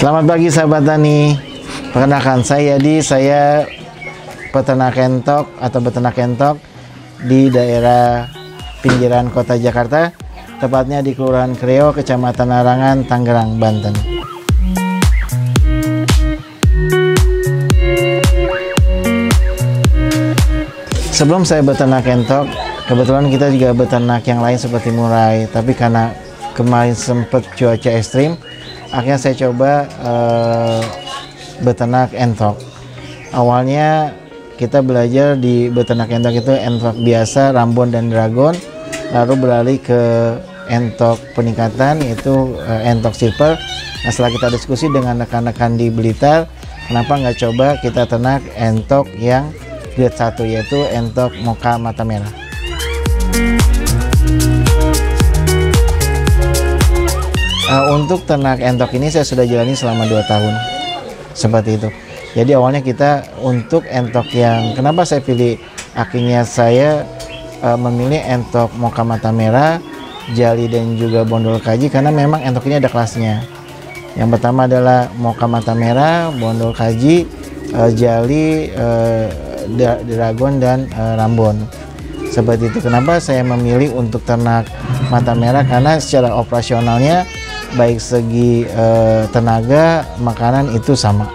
Selamat pagi sahabat tani. Perkenalkan saya Yadi, saya peternak entok atau beternak entok di daerah pinggiran kota Jakarta, tepatnya di Kelurahan Kreo, Kecamatan Larangan, Tangerang, Banten. Sebelum saya beternak entok, kebetulan kita juga beternak yang lain seperti murai, tapi karena kemarin sempat cuaca ekstrim, akhirnya saya coba beternak entok. Awalnya kita belajar di beternak entok itu entok biasa, rambon dan dragon, lalu beralih ke entok peningkatan yaitu entok silver. Nah, setelah kita diskusi dengan rekan-rekan di Blitar, kenapa nggak coba kita ternak entok yang grade 1 yaitu entok mocha mata merah. Untuk ternak entok ini saya sudah jalani selama 2 tahun seperti itu. Jadi awalnya kita untuk entok yang kenapa saya pilih, akhirnya saya memilih entok mocha mata merah, jali dan juga bondol kaji karena memang entok ini ada kelasnya. Yang pertama adalah mocha mata merah, bondol kaji, jali, dragon dan rambon. Seperti itu. Kenapa saya memilih untuk ternak mata merah? Karena secara operasionalnya baik segi tenaga, makanan itu sama.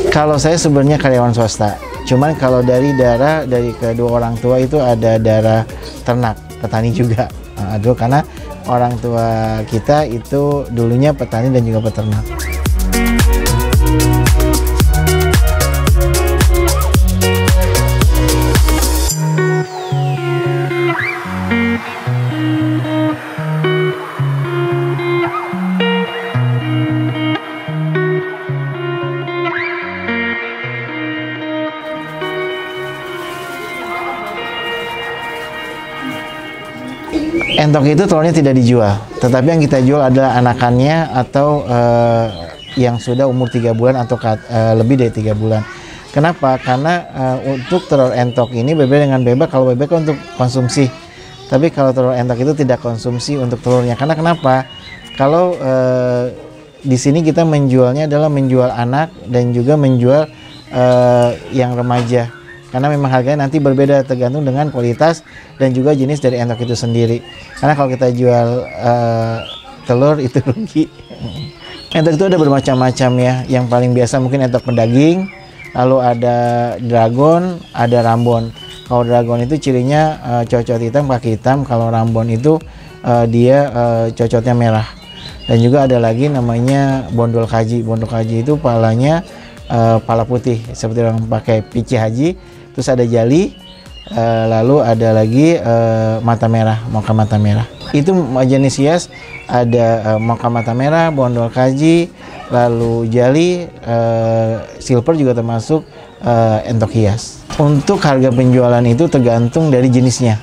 Kalau saya sebenarnya karyawan swasta, cuman kalau dari darah dari kedua orang tua itu ada darah ternak, petani juga. Aduh, karena orang tua kita itu dulunya petani dan juga peternak. Entok itu telurnya tidak dijual, tetapi yang kita jual adalah anakannya atau yang sudah umur 3 bulan atau lebih dari 3 bulan. Kenapa? Karena untuk telur entok ini berbeda dengan bebek. Kalau bebek kan untuk konsumsi, tapi kalau telur entok itu tidak konsumsi untuk telurnya. Karena kenapa? Kalau di sini kita menjualnya adalah menjual anak dan juga menjual yang remaja. Karena memang harganya nanti berbeda tergantung dengan kualitas dan juga jenis dari entok itu sendiri. Karena kalau kita jual telur itu rugi. Entok itu ada bermacam-macam ya. Yang paling biasa mungkin entok pendaging, lalu ada dragon, ada rambon. Kalau dragon itu cirinya cocot hitam, kaki hitam. Kalau rambon itu dia cocotnya merah. Dan juga ada lagi namanya bondol kaji. Bondol kaji itu palanya pala putih seperti orang pakai pici haji. Terus ada jali, lalu ada lagi mata merah, mocha mata merah. Itu jenis hias, ada mocha mata merah, bondol kaji, lalu jali, silver juga termasuk entok hias. Untuk harga penjualan itu tergantung dari jenisnya.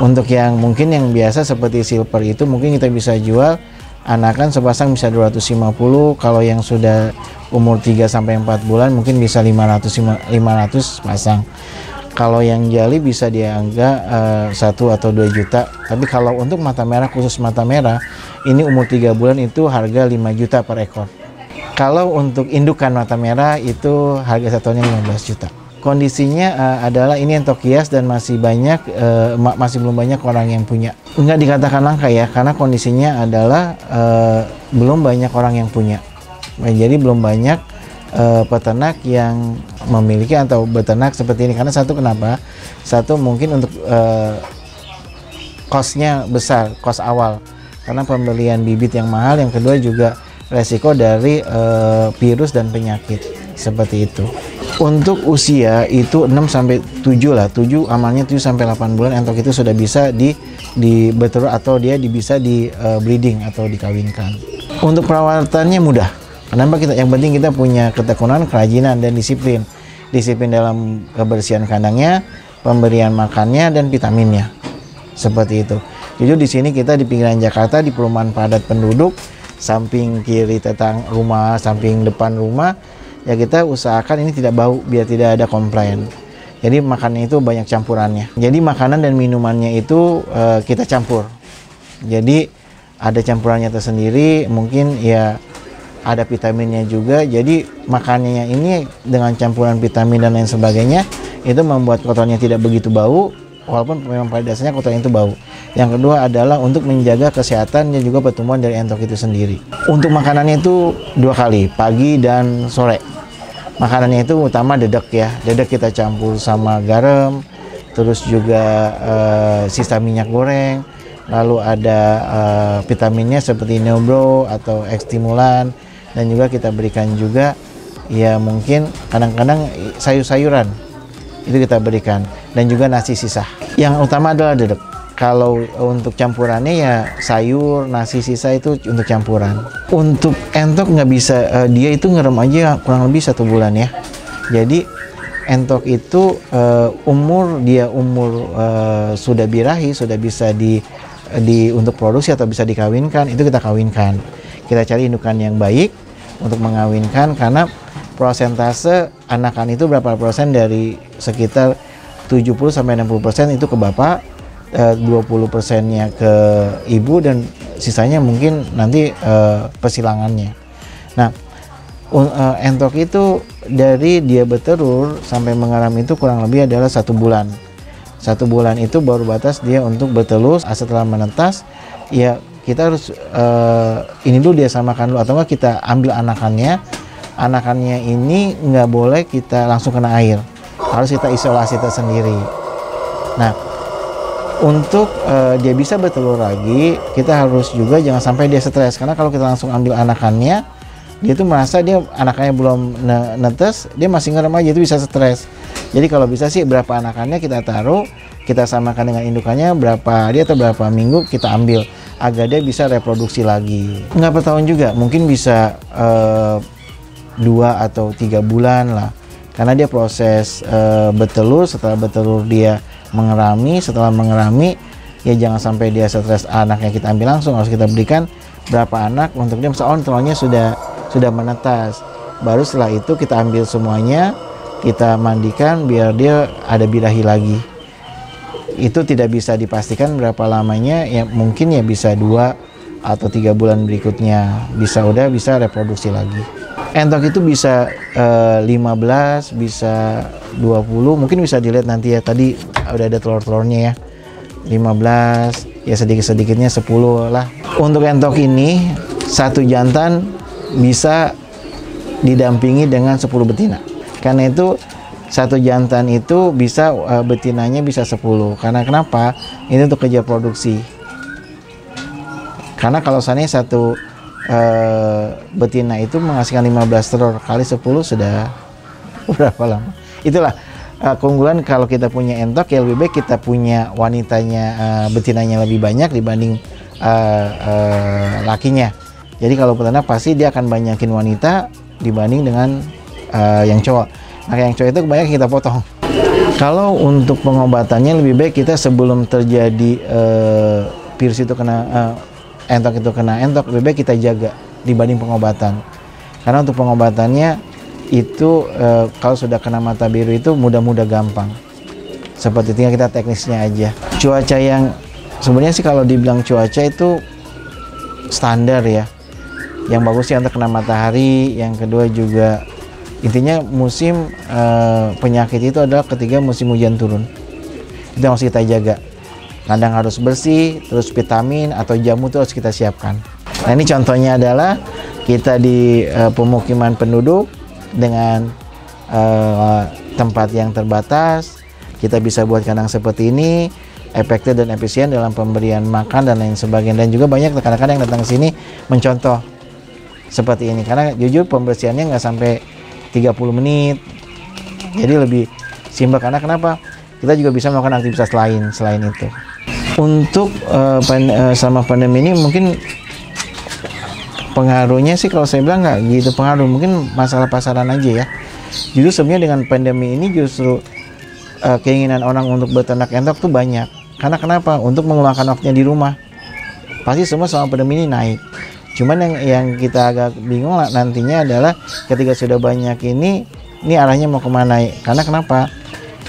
Untuk yang mungkin yang biasa seperti silver itu mungkin kita bisa jual anakan sepasang bisa 250, kalau yang sudah umur 3-4 bulan mungkin bisa 500 pasang. Kalau yang jali bisa dianggap 1 atau 2 juta. Tapi kalau untuk mata merah, khusus mata merah, ini umur 3 bulan itu harga 5 juta per ekor. Kalau untuk indukan mata merah itu harga satunya 15 juta. Kondisinya adalah ini entok hias dan masih belum banyak orang yang punya. Enggak dikatakan langka ya, karena kondisinya adalah belum banyak orang yang punya. Jadi belum banyak peternak yang memiliki atau beternak seperti ini. Karena satu, kenapa? Satu mungkin untuk cost-nya besar, cost awal. Karena pembelian bibit yang mahal. Yang kedua juga resiko dari virus dan penyakit. Seperti itu. Untuk usia itu 6-7 lah, 7 amalnya 7-8 bulan entok itu sudah bisa di betelur atau dia bisa di breeding atau dikawinkan. Untuk perawatannya mudah. Kenapa yang penting kita punya ketekunan, kerajinan dan disiplin. Disiplin dalam kebersihan kandangnya, pemberian makannya dan vitaminnya. Seperti itu. Jujur di sini kita di pinggiran Jakarta di perumahan padat penduduk, samping kiri tetang rumah, samping depan rumah. Ya kita usahakan ini tidak bau biar tidak ada komplain. Jadi makannya itu banyak campurannya. Jadi makanan dan minumannya itu kita campur. Jadi ada campurannya tersendiri, mungkin ya ada vitaminnya juga. Jadi makanannya ini dengan campuran vitamin dan lain sebagainya itu membuat kotorannya tidak begitu bau, walaupun memang pada dasarnya kotoran itu bau. Yang kedua adalah untuk menjaga kesehatan dan juga pertumbuhan dari entok itu sendiri. Untuk makanannya itu 2 kali, pagi dan sore. Makanannya itu utama dedek ya. Dedek kita campur sama garam, terus juga sisa minyak goreng. Lalu ada vitaminnya seperti Neobro atau ekstimulan, dan juga kita berikan juga ya mungkin kadang-kadang sayur-sayuran itu kita berikan, dan juga nasi sisa. Yang utama adalah dedek. Kalau untuk campurannya ya sayur, nasi sisa itu untuk campuran. Untuk entok nggak bisa, dia itu ngerem aja kurang lebih 1 bulan ya. Jadi entok itu umur sudah birahi, sudah bisa untuk produksi atau bisa dikawinkan, itu kita kawinkan. Kita cari indukan yang baik untuk mengawinkan, karena prosentase anakan itu berapa persen dari sekitar 70-60% itu ke bapak, 20%-nya ke ibu, dan sisanya mungkin nanti persilangannya. Nah, entok itu dari dia bertelur sampai mengeram itu kurang lebih adalah 1 bulan. 1 bulan itu baru batas dia untuk bertelur. Setelah menetas, ya kita harus ini dulu dia samakan dulu, atau enggak kita ambil anakannya. Anakannya ini nggak boleh kita langsung kena air, harus kita isolasi tersendiri. Nah, untuk dia bisa bertelur lagi, kita harus juga jangan sampai dia stres, karena kalau kita langsung ambil anakannya, dia tuh merasa dia anakannya belum netes, dia masih ngerem aja, itu bisa stres. Jadi kalau bisa sih berapa anakannya kita taruh, kita samakan dengan indukannya, berapa hari atau berapa minggu kita ambil agar dia bisa reproduksi lagi. Nggak per tahun juga, mungkin bisa 2 atau 3 bulan lah, karena dia proses bertelur. Setelah bertelur dia mengerami, setelah mengerami ya jangan sampai dia stres anaknya kita ambil langsung, harus kita berikan berapa anak untuk dia misalnya telurnya sudah menetas, baru setelah itu kita ambil semuanya, kita mandikan biar dia ada birahi lagi. Itu tidak bisa dipastikan berapa lamanya, ya mungkin ya bisa 2 atau 3 bulan berikutnya bisa reproduksi lagi. Entok itu bisa 15, bisa 20, mungkin bisa dilihat nanti ya, tadi udah ada telur-telurnya ya, 15, ya sedikit-sedikitnya 10 lah. Untuk entok ini, 1 jantan bisa didampingi dengan 10 betina. Karena itu 1 jantan itu bisa betinanya bisa 10. Karena kenapa? Ini untuk kejar produksi. Karena kalau seandainya 1 betina itu menghasilkan 15 telur, kali 10 sudah berapa lama? Itulah keunggulan kalau kita punya entok, ya lebih baik kita punya wanitanya, betinanya lebih banyak dibanding lakinya. Jadi kalau peternak pasti dia akan banyakin wanita dibanding dengan yang cowok. Maka yang cowok itu kebanyakan kita potong. Kalau untuk pengobatannya lebih baik kita sebelum terjadi virus itu kena entok itu kena entok, lebih baik kita jaga dibanding pengobatan. Karena untuk pengobatannya itu kalau sudah kena mata biru itu mudah-mudah gampang. Seperti tinggal kita teknisnya aja. Cuaca yang sebenarnya sih kalau dibilang cuaca itu standar ya. Yang bagus sih untuk kena matahari, yang kedua juga intinya musim penyakit itu adalah ketika musim hujan turun. Itu yang harus kita jaga. Kandang harus bersih, terus vitamin atau jamu itu harus kita siapkan. Nah, ini contohnya adalah kita di pemukiman penduduk dengan tempat yang terbatas. Kita bisa buat kandang seperti ini, efektif dan efisien dalam pemberian makan dan lain sebagainya. Dan juga banyak rekan-rekan yang datang ke sini mencontoh seperti ini. Karena jujur pembersihannya nggak sampai 30 menit. Jadi lebih simpel, karena kenapa? Kita juga bisa melakukan aktivitas lain selain itu. Untuk sama pandemi ini mungkin pengaruhnya sih kalau saya bilang nggak gitu pengaruh, mungkin masalah pasaran aja ya. Justru sebenarnya dengan pandemi ini justru keinginan orang untuk beternak entok tuh banyak. Karena kenapa? Untuk mengeluarkan waktunya di rumah. Pasti semua sama pandemi ini naik. Cuman yang kita agak bingung nantinya adalah ketika sudah banyak ini arahnya mau kemana? Karena kenapa?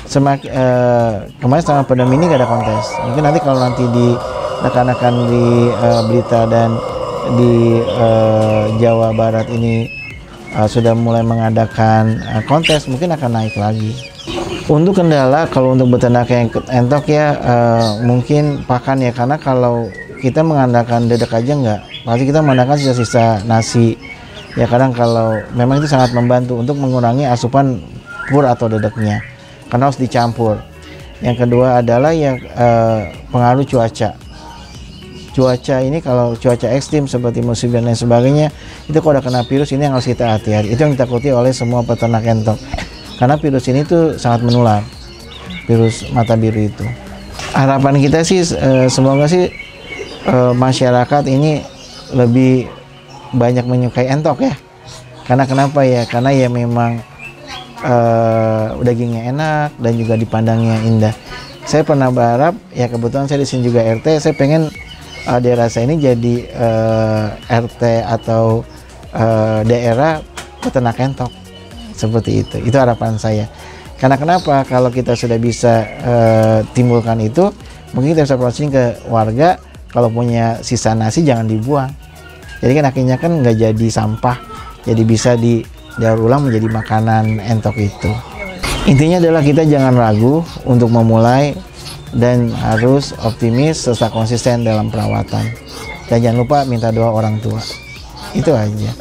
Kemarin selama pandemi ini gak ada kontes. Mungkin nanti kalau nanti di rekan-rekan di berita dan di Jawa Barat ini sudah mulai mengadakan kontes, mungkin akan naik lagi. Untuk kendala, kalau untuk beternak yang entok ya mungkin pakan ya, karena kalau kita mengandalkan dedek aja nggak, pasti kita mengandalkan sisa-sisa nasi. Ya kadang kalau memang itu sangat membantu untuk mengurangi asupan pur atau dedeknya, karena harus dicampur. Yang kedua adalah yang pengaruh cuaca. Cuaca ini kalau cuaca ekstrim seperti musim dan lain sebagainya, itu kalau udah kena virus ini yang harus kita hati-hati. Itu yang ditakuti oleh semua peternak entok. Karena virus ini tuh sangat menular, virus mata biru itu. Harapan kita sih semoga sih masyarakat ini lebih banyak menyukai entok ya. Karena kenapa ya? Karena ya memang dagingnya enak dan juga dipandangnya indah. Saya pernah berharap ya, kebetulan saya di sini juga RT, saya pengen daerah saya ini jadi RT atau daerah peternak entok seperti itu. Itu harapan saya. Karena kenapa? Kalau kita sudah bisa timbulkan itu, mungkin kita bisa promosiin ke warga. Kalau punya sisa nasi jangan dibuang. Jadi kan akhirnya kan nggak jadi sampah, jadi bisa didaur ulang menjadi makanan entok itu. Intinya adalah kita jangan ragu untuk memulai dan harus optimis serta konsisten dalam perawatan. Dan jangan lupa minta doa orang tua. Itu aja.